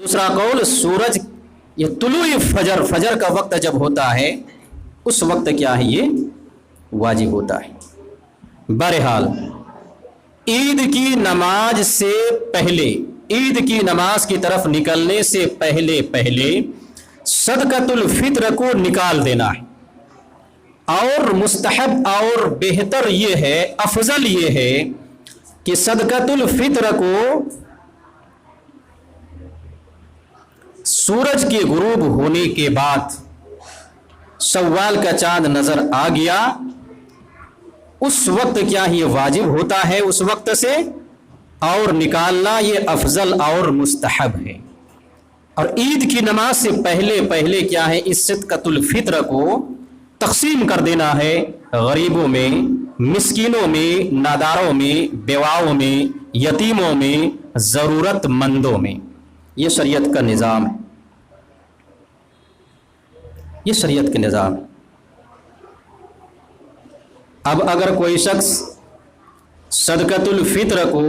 दूसरा कौल, सूरज ये तुलुए फजर, फजर का वक्त जब होता है उस वक्त क्या है, ये वाजिब होता है। बहरहाल ईद की नमाज से पहले, ईद की नमाज की तरफ निकलने से पहले पहले सदकतुल फित्र को निकाल देना है। और मुस्तहब और बेहतर ये है, अफजल ये है कि सदकतुल फित्र को सूरज के गुरूब होने के बाद, शव्वाल का चांद नजर आ गया, उस वक्त क्या ये वाजिब होता है उस वक्त से, और निकालना ये अफजल और मुस्तहब है। और ईद की नमाज से पहले पहले क्या है, इस सदकतुल फित्र को तकसीम कर देना है गरीबों में, मिस्कीनों में, नादारों में, बेवाओं में, यतीमों में, ज़रूरतमंदों में। ये शरीयत का निज़ाम है, ये शरीयत का निज़ाम है। अब अगर कोई शख्स सदकतुल फित्र को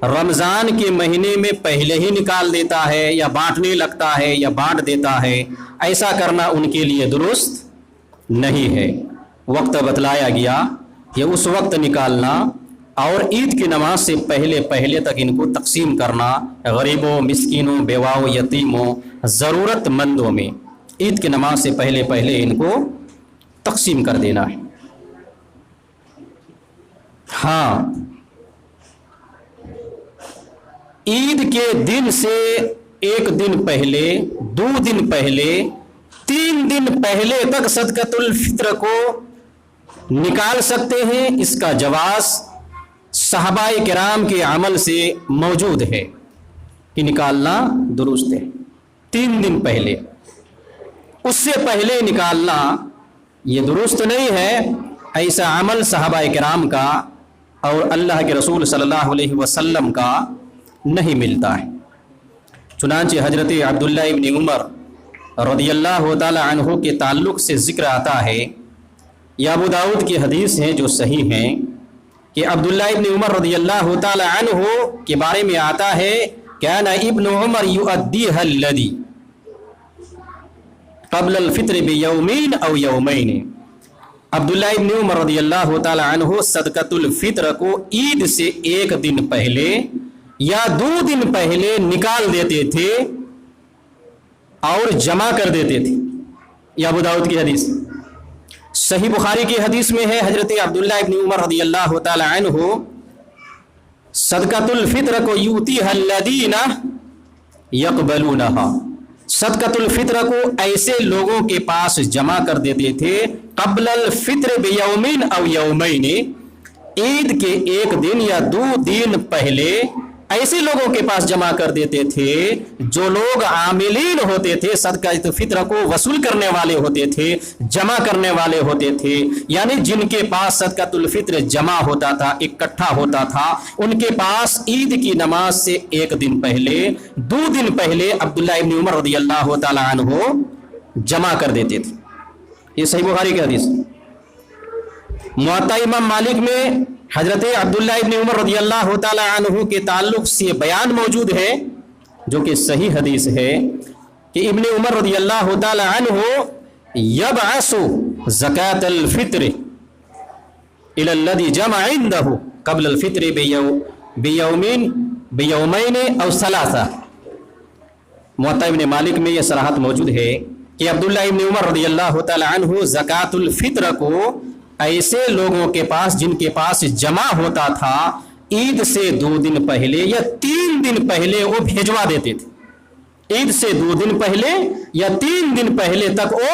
रमज़ान के महीने में पहले ही निकाल देता है या बांटने लगता है या बांट देता है, ऐसा करना उनके लिए दुरुस्त नहीं है। वक्त बतलाया गया कि उस वक्त निकालना और ईद की नमाज से पहले पहले तक इनको तकसीम करना गरीबों, मिस्कीनों, बेवाओं, यतीमों, ज़रूरतमंदों में, ईद की नमाज से पहले पहले इनको तकसीम कर देना है। हाँ, ईद के दिन से एक दिन पहले, 2 दिन पहले, 3 दिन पहले तक सदकतुल फित्र को निकाल सकते हैं। इसका जवाज़ सहाबाए किराम के अमल से मौजूद है कि निकालना दुरुस्त है। 3 दिन पहले, उससे पहले निकालना ये दुरुस्त नहीं है। ऐसा अमल सहाबाए किराम का और अल्लाह के रसूल सल्लल्लाहु अलैहि वसल्लम का नहीं मिलता है। चुनांचे हजरत अब्दुल्लाह इब्न उमर रदियल्लाहु ताला अन्हु के ताल्लुक़ से ज़िक्र आता है, या अबू दाऊद की हदीस है जो सही है, कि अब्दुल्लाह इब्न उमर रदियल्लाहु ताला अन्हु के बारे में आता है, काना इब्न उमर युअद्दीहा अल्लज़ी क़ब्ल अल-फ़ित्र बियौमिन औ यौमैन। अब्दुल्लाह इब्न उमर रदियल्लाहु ताला अन्हु सदकतुल फित्र को ईद से 1 दिन पहले या 2 दिन पहले निकाल देते थे और जमा कर देते थे। यह अबू दाऊद की हदीस। सही बुखारी की हदीस में है, हजरत अब्दुल्लाह इब्न उमर रदियल्लाहु ताला अन्हु सदकतुल फित्र को यूतीहा अल्लज़ीना यक़बलूनहा, सदकतुल फित्र को ऐसे लोगों के पास जमा कर देते थे, क़ब्लल फित्र बियौमिन औ यौमैन, ईद के 1 दिन या 2 दिन पहले ऐसे लोगों के पास जमा कर देते थे जो लोग आमिलीन होते थे, सदका फित्र को वसूल करने वाले होते थे, जमा करने वाले होते थे, यानी जिनके पास सदकातुल फित्र जमा होता था, इकट्ठा होता था, उनके पास ईद की नमाज से 1 दिन पहले, 2 दिन पहले अब्दुल्लाह इब्न उमर रदियल्लाहु ताला अन्हु जमा कर देते थे। ये सही बुखारी की हदीस। मुअत्ता इमाम मालिक में हजरत अब्दुल्लाह इब्न उमर रदियल्लाहु ताला अन्हु के ताल्लुक़ से बयान मौजूद है जो कि सही हदीस है, कि इब्न उमर रदियल्लाहु ताला अन्हु यबअसु ज़कातल फित्र इलल्लज़ी जमा इंदहु क़ब्ल अल फित्र बियौमैन औ सलासा। मुअत्ता इब्न मालिक में यह सराहत मौजूद है कि अब्दुल्लाह इब्न उमर रदियल्लाहु ताला अन्हु ज़कातुल फित्र को ऐसे लोगों के पास जिनके पास जमा होता था ईद से 2 दिन पहले या 3 दिन पहले वो भेजवा देते थे। ईद से 2 दिन पहले या 3 दिन पहले तक वो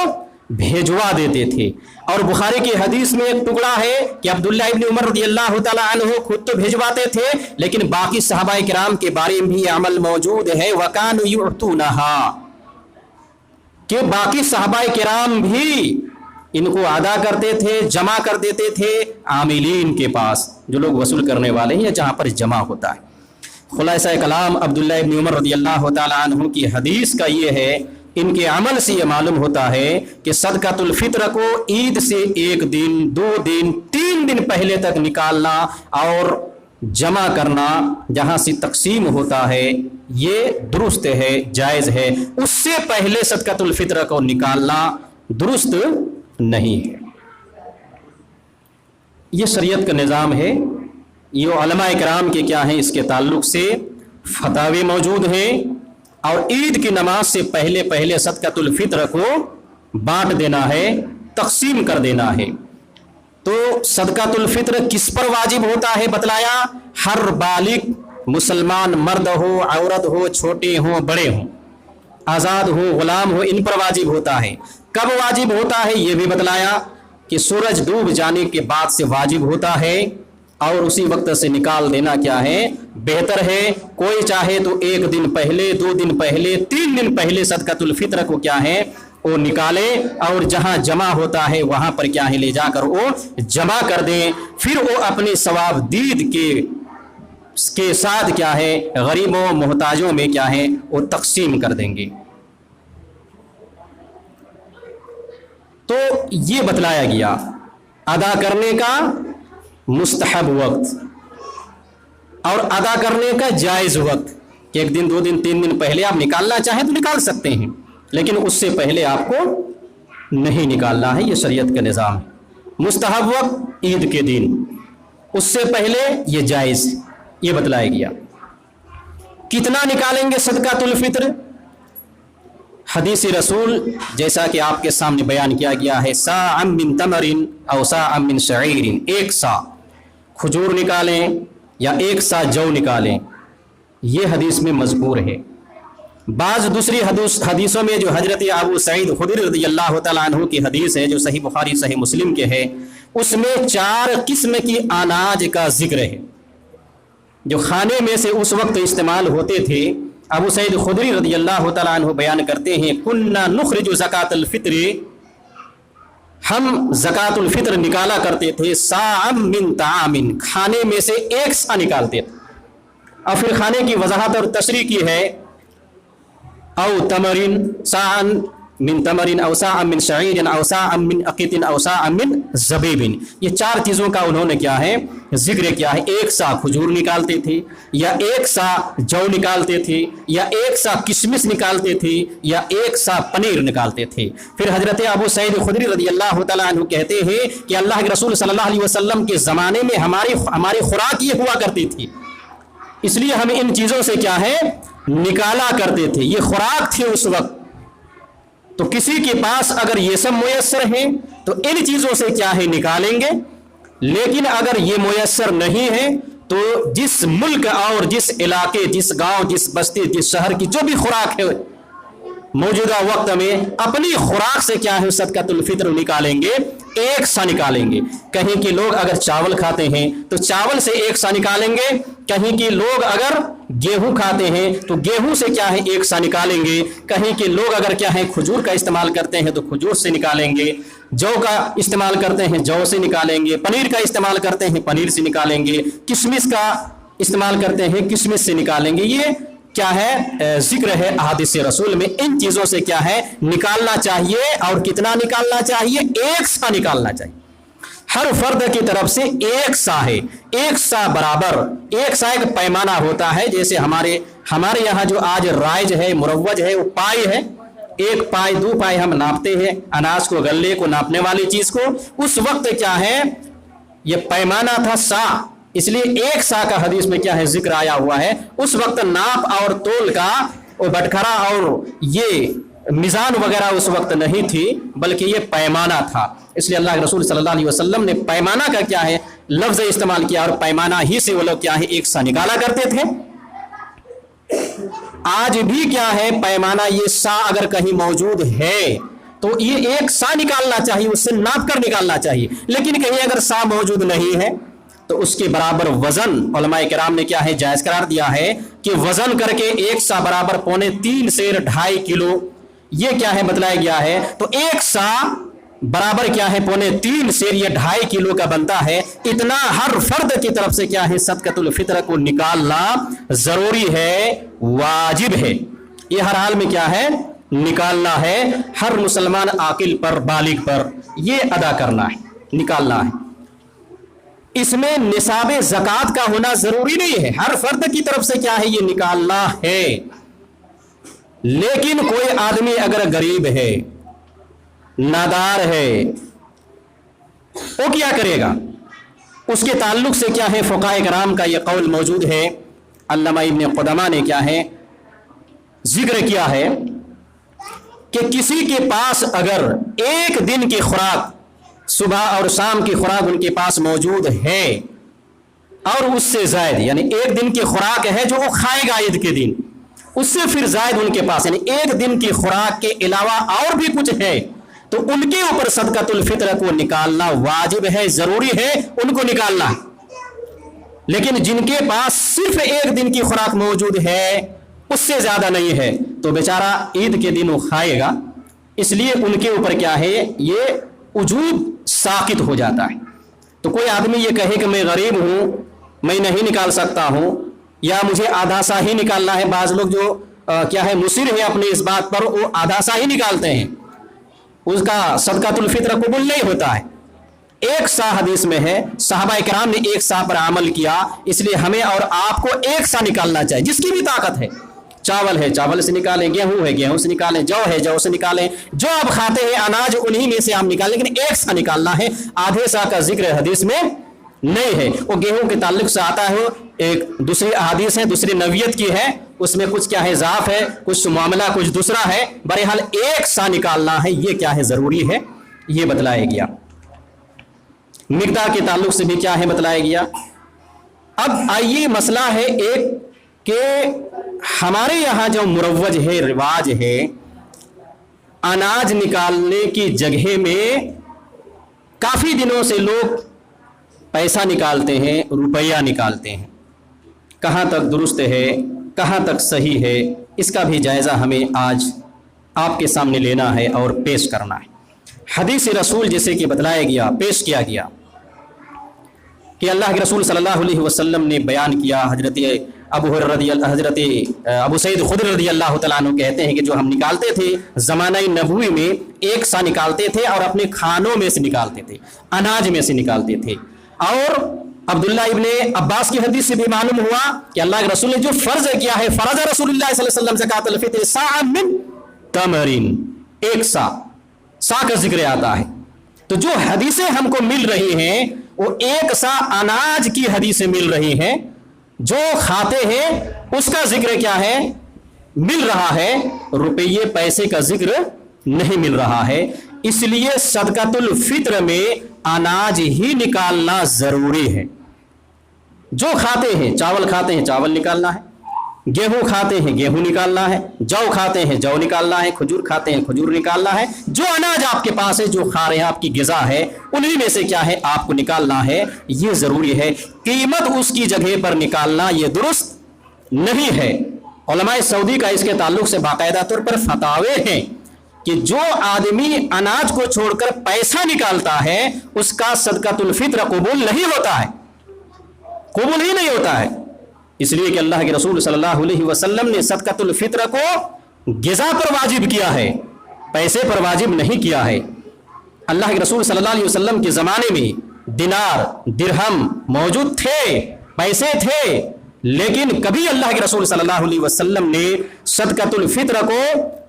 भेजवा देते थे। और बुखारी की हदीस में एक टुकड़ा है कि अब्दुल्लाह इब्न उमर रदियल्लाहु ताला अन्हु खुद तो भेजवाते थे, लेकिन बाकी सहाबाए किराम के बारे में भी अमल मौजूद है, वकानु युअतूनहा, कि बाकी सहाबाए किराम भी इनको अदा करते थे, जमा कर देते थे आमिलीन के पास, जो लोग वसूल करने वाले हैं या जहाँ पर जमा होता है। खुलासा कलाम अब्दुल्लाह इब्न उमर रदियल्लाहु ताला अन्हु की हदीस का ये है, इनके अमल से ये मालूम होता है कि सदकातुल फित्र को ईद से 1 दिन, 2 दिन, 3 दिन पहले तक निकालना और जमा करना, जहाँ से तकसीम होता है یہ درست ہے، جائز ہے، اس سے پہلے صدقۃ الفطر کو نکالنا درست نہیں ہے۔ یہ شریعت کا نظام ہے، یہ علماء کرام کے کیا ہیں اس کے تعلق سے فتاوی موجود ہیں، اور عید کی نماز سے پہلے پہلے صدقۃ الفطر کو بانٹ دینا ہے، تقسیم کر دینا ہے۔ تو صدقۃ الفطر کس پر واجب ہوتا ہے بتلایا؟ ہر بالغ مسلمان مرد ہو، عورت ہو، چھوٹے ہوں بڑے ہوں، آزاد ہو غلام ہو، ان پر واجب ہوتا ہے۔ کب واجب ہوتا ہے یہ بھی بتلایا کہ سورج ڈوب جانے کے بعد سے واجب ہوتا ہے، اور اسی وقت سے نکال دینا کیا ہے بہتر ہے۔ کوئی چاہے تو 1 دن پہلے، 2 دن پہلے، 3 دن پہلے صدقۃ الفطر کو کیا ہے وہ نکالے، اور جہاں جمع ہوتا ہے وہاں پر کیا ہے لے جا کر وہ جمع کر دیں، پھر وہ اپنے ثواب دید کے ساتھ کیا ہے غریبوں محتاجوں میں کیا ہے وہ تقسیم کر دیں گے۔ تو یہ بتلایا گیا ادا کرنے کا مستحب وقت اور ادا کرنے کا جائز وقت، کہ 1 دن 2 دن 3 دن پہلے آپ نکالنا چاہیں تو نکال سکتے ہیں، لیکن اس سے پہلے آپ کو نہیں نکالنا ہے۔ یہ شریعت کا نظام ہے۔ مستحب وقت عید کے دن، اس سے پہلے یہ جائز، یہ بتلایا گیا۔ کتنا نکالیں گے صدقۃ الفطر؟ حدیث رسول جیسا کہ آپ کے سامنے بیان کیا گیا ہے، صاع من تمر او صاع من شعیر، 1 صاع کھجور نکالیں یا 1 صاع جو نکالیں، یہ حدیث میں مذکور ہے۔ بعض دوسری حدیثوں میں جو حضرت ابو سعید خدری رضی اللہ تعالیٰ عنہ کی حدیث ہے، جو صحیح بخاری صحیح مسلم کے ہے، اس میں 4 قسم کی اناج کا ذکر ہے جو کھانے میں سے اس وقت استعمال ہوتے تھے۔ ابو سعید خدری رضی اللہ تعالیٰ عنہ بیان کرتے ہیں، کننا نخرج زکاۃ الفطر، ہم زکاۃ الفطر نکالا کرتے تھے، صاع من طعام، کھانے میں سے 1 صاع نکالتے تھے۔ اور پھر کھانے کی وضاحت اور تشریح کی ہے، او تمرین، صاع من تمرین او صاع من شعیر او صاع من عقیط او صاع من زبیب، یہ 4 چیزوں کا انہوں نے کیا ہے ذکر کیا ہے۔ 1 صاع کھجور نکالتے تھے، یا 1 صاع جو نکالتے تھے، یا 1 صاع کشمش نکالتے تھے، یا 1 صاع پنیر نکالتے تھے۔ پھر حضرت ابو سعید خدری رضی اللہ تعالیٰ عنہ کہتے ہیں کہ اللہ کے رسول صلی اللہ علیہ وسلم کے زمانے میں ہماری خوراک یہ ہوا کرتی تھی، اس لیے ہم ان چیزوں سے کیا ہے نکالا کرتے تھے، یہ خوراک تھی اس وقت۔ تو کسی کے پاس اگر یہ سب میسر ہیں تو ان چیزوں سے کیا ہے نکالیں گے، لیکن اگر یہ میسر نہیں ہے تو جس ملک اور جس علاقے، جس گاؤں، جس بستی، جس شہر کی جو بھی خوراک ہے موجودہ وقت میں، اپنی خوراک سے کیا ہے صدقۃ الفطر نکالیں گے، 1 صاع نکالیں گے۔ کہیں کہ لوگ اگر چاول کھاتے ہیں تو چاول سے 1 صاع نکالیں گے، کہیں کہ لوگ اگر گیہوں کھاتے ہیں تو گیہوں سے کیا ہے 1 صاع نکالیں گے، کہیں کہ لوگ اگر کیا ہے کھجور کا استعمال کرتے ہیں تو کھجور سے نکالیں گے، جو کا استعمال کرتے ہیں جو سے نکالیں گے، پنیر کا استعمال کرتے ہیں پنیر سے نکالیں گے، کشمش کا استعمال کرتے ہیں کشمش سے نکالیں گے۔ یہ کیا ہے ذکر ہے احادیث رسول میں، ان چیزوں سے کیا ہے نکالنا چاہیے، اور کتنا نکالنا چاہیے 1 صاع نکالنا چاہیے۔ ہر فرد کی طرف سے 1 صاع ہے، 1 صاع برابر، 1 صاع ایک پیمانہ ہوتا ہے، جیسے ہمارے یہاں جو آج رائج ہے، مروج ہے، وہ پائی ہے، 1 پائی 2 پائی ہم ناپتے ہیں اناج کو، غلے کو ناپنے والی چیز کو۔ اس وقت کیا ہے یہ پیمانہ تھا صاع، اس لیے 1 صاع کا حدیث میں کیا ہے ذکر آیا ہوا ہے۔ اس وقت ناپ اور تول کا وہ بٹکھرا اور یہ میزان وغیرہ اس وقت نہیں تھی، بلکہ یہ پیمانہ تھا، اس لیے اللہ کے رسول صلی اللہ علیہ وسلم نے پیمانہ کا کیا ہے لفظ استعمال کیا، اور پیمانہ ہی سے وہ لوگ کیا ہے 1 صاع نکالا کرتے تھے۔ آج بھی کیا ہے پیمانہ یہ صاع اگر کہیں موجود ہے تو یہ 1 صاع نکالنا چاہیے، اس سے ناپ کر نکالنا چاہیے، لیکن کہیں اگر صاع موجود نہیں ہے تو اس کے برابر وزن علماء کرام نے کیا ہے جائز قرار دیا ہے کہ وزن کر کے 1 صاع برابر 3.25 سیر 2.5 کلو، یہ کیا ہے بتلایا گیا ہے۔ تو 1 صاع برابر کیا ہے 3.25 سیر، یہ 2.5 کلو کا بنتا ہے۔ اتنا ہر فرد کی طرف سے کیا ہے صدقۃ الفطر کو نکالنا ضروری ہے، واجب ہے، یہ ہر حال میں کیا ہے نکالنا ہے، ہر مسلمان عاقل پر بالغ پر یہ ادا کرنا ہے، نکالنا ہے۔ इसमें निसाब ज़कात का होना ज़रूरी नहीं है, हर फर्द की तरफ से क्या है ये निकालना है। लेकिन कोई आदमी अगर गरीब है, नादार है, वो क्या करेगा, उसके ताल्लुक से क्या है फ़ुक़हा कराम का ये कौल मौजूद है। अल्लामा इब्न क़ुदमा ने क्या है जिक्र किया है कि किसी के पास अगर एक दिन की खुराक, सुबह और शाम की खुराक उनके पास मौजूद है और उससे ज़ायद, यानी एक दिन की खुराक है जो वो खाएगा ईद के दिन, उससे फिर ज़ायद उनके पास, यानी एक दिन की खुराक के अलावा और भी कुछ है, तो उनके ऊपर सदकातुल फित्र को निकालना वाजिब है, ज़रूरी है उनको निकालना। लेकिन जिनके पास सिर्फ एक दिन की खुराक मौजूद है, उससे ज़्यादा नहीं है, तो बेचारा ईद के दिन वो खाएगा, इसलिए उनके ऊपर क्या है ये उजूब साकित हो जाता है। तो कोई आदमी ये कहे कि मैं गरीब हूँ, मैं नहीं निकाल सकता हूँ, या मुझे आधा सा ही निकालना है। बाज़ लोग जो क्या है मुसिर है अपने इस बात पर, वो आधा सा ही निकालते हैं, उसका सदकातुल फित्र कबूल नहीं होता है। एक सा हदीस में है, सहाबा किराम ने एक सा पर अमल किया, इसलिए हमें और आपको एक सा निकालना चाहिए। जिसकी भी ताकत है, चावल है चावल से निकालें, गेहूं है गेहूं से निकालें, जौ है जौ से निकालें, जो आप खाते हैं अनाज उन्हीं में से आप निकालें, लेकिन एक सा निकालना है। आधे सा का जिक्र हदीस में नहीं है। वो गेहूं के ताल्लुक से आता है, एक दूसरी हदीस है, दूसरी नवियत की है, उसमें कुछ क्या है ज़ाफ है, कुछ मामला कुछ दूसरा है। बहरहाल एक सा निकालना है, ये क्या है ज़रूरी है, ये बतलाया गया। मिक़दार के ताल्लुक से भी क्या है बतलाया गया। अब आइए मसला है एक कि हमारे यहाँ जो मुरव्वज है, रिवाज है, अनाज निकालने की जगह में काफ़ी दिनों से लोग पैसा निकालते हैं, रुपया निकालते हैं। कहाँ तक दुरुस्त है, कहाँ तक सही है, इसका भी जायज़ा हमें आज आपके सामने लेना है और पेश करना है। हदीस रसूल जैसे कि बतलाया गया, पेश किया गया कि अल्लाह के रसूल सल्लल्लाहु अलैहि वसल्लम ने बयान किया। हजरत अबू सईद खुदरी रज़ियल्लाहु तआला अन्हु कहते हैं कि जो हम निकालते थे ज़माना नबवी में, एक सा निकालते थे और अपने खानों में से निकालते थे, अनाज में से निकालते थे। और अब्दुल्ला इब्ने अब्बास की हदीस से भी मालूम हुआ कि अल्लाह के रसूल ने जो फ़र्ज किया है, फ़रज़ रसूलुल्लाह सल्लल्लाहु अलैहि वसल्लम ज़कातुल फित्र साअ मिन तमरिन, एक सा का जिक्र आता है। तो जो हदीसें हमको मिल रही हैं वो एक सा अनाज की हदीसें मिल रही हैं, जो खाते हैं उसका जिक्र क्या है मिल रहा है, रुपये पैसे का जिक्र नहीं मिल रहा है। इसलिए सदकातुल फित्र में अनाज ही निकालना जरूरी है। जो खाते हैं, चावल खाते हैं चावल निकालना है, गेहूं खाते हैं गेहूं निकालना है, जौ खाते हैं जौ निकालना है, खजूर खाते हैं खजूर निकालना है। जो अनाज आपके पास है, जो खा रहे हैं, आपकी ग़िज़ा है, उन्हीं में से क्या है आपको निकालना है, ये ज़रूरी है। कीमत उसकी जगह पर निकालना ये दुरुस्त नहीं है। उलमाए सऊदी का इसके ताल्लुक से बाकायदा तौर पर फतावे हैं कि जो आदमी अनाज को छोड़कर पैसा निकालता है उसका सदकातुल फित्र कबूल नहीं होता है, कबूल ही नहीं होता है। इसलिए कि अल्लाह के रसूल सल्लल्लाहु अलैहि वसल्लम ने सदकातुल फित्र को ग़िज़ा पर वाजिब किया है, पैसे पर वाजिब नहीं किया है। अल्लाह के रसूल सल्लल्लाहु अलैहि वसल्लम के ज़माने में दिनार दिरहम मौजूद थे, पैसे थे, लेकिन कभी अल्लाह के रसूल सल्लल्लाहु अलैहि वसल्लम ने सदकातुल फित्र को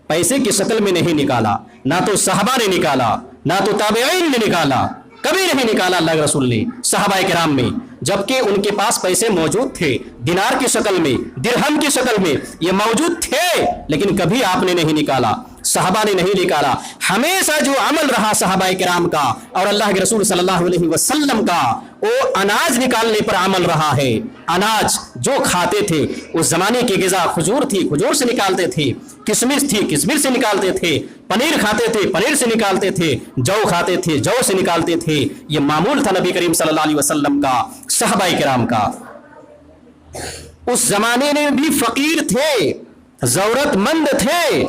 पैसे की शक्ल में नहीं निकाला, ना तो सहाबा ने निकाला, ना तो ताबईन ने निकाला, कभी नहीं निकाला अल्लाह के रसूल ने सहाबा किराम में, जबकि उनके पास पैसे मौजूद थे, दिनार की शक्ल में, दिरहम की शक्ल में ये मौजूद थे, लेकिन कभी आपने नहीं निकाला, सहाबा ने नहीं निकाला। हमेशा जो अमल रहा सहाबा किराम का और अल्लाह के रसूल सल्लल्लाहु अलैहि वसल्लम का, वो अनाज निकालने पर अमल रहा है। अनाज जो खाते थे उस जमाने की ग़िज़ा खजूर थी, खजूर से निकालते थे, किशमिश थी, किशमिश से निकालते थे, पनीर खाते थे, पनीर से निकालते थे, जौ खाते थे, जौ से निकालते थे। ये मामूल था नबी करीम सल्लल्लाहु अलैहि वसल्लम का, सहाबा किराम का। उस जमाने में भी फकीर थे, ज़रूरतमंद थे,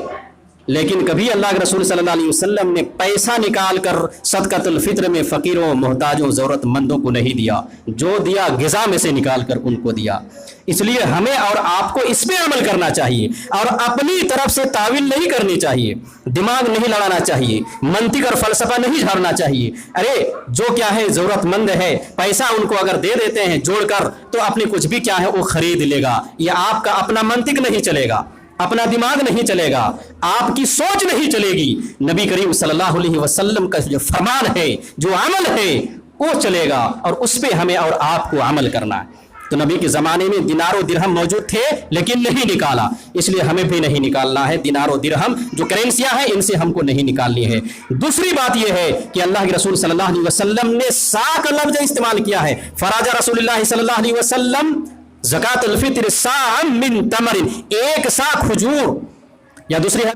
لیکن کبھی اللہ کے رسول صلی اللہ علیہ وسلم نے پیسہ نکال کر صدقۃ الفطر میں فقیروں محتاجوں ضرورت مندوں کو نہیں دیا، جو دیا غذا میں سے نکال کر ان کو دیا۔ اس لیے ہمیں اور آپ کو اس پہ عمل کرنا چاہیے اور اپنی طرف سے تعویل نہیں کرنی چاہیے، دماغ نہیں لڑانا چاہیے، منطق اور فلسفہ نہیں جھاڑنا چاہیے۔ ارے جو کیا ہے ضرورت مند ہے، پیسہ ان کو اگر دے دیتے ہیں جوڑ کر تو اپنے کچھ بھی کیا ہے وہ خرید لے گا۔ یہ آپ کا اپنا منطق نہیں چلے گا، اپنا دماغ نہیں چلے گا، آپ کی سوچ نہیں چلے گی۔ نبی کریم صلی اللہ علیہ وسلم کا جو فرمان ہے، جو عمل ہے وہ چلے گا اور اس پہ ہمیں اور آپ کو عمل کرنا ہے۔ تو نبی کے زمانے میں دینار و درہم موجود تھے لیکن نہیں نکالا، اس لیے ہمیں بھی نہیں نکالنا ہے۔ دینار و درہم جو کرنسیاں ہیں ان سے ہم کو نہیں نکالنی ہے۔ دوسری بات یہ ہے کہ اللہ کے رسول صلی اللہ علیہ وسلم نے سا کا لفظ استعمال کیا ہے۔ فراجہ رسول اللہ صلی اللہ علیہ وسلم زکوٰۃ الفطر سا من تمر، ایک سا کھجور، یا دوسری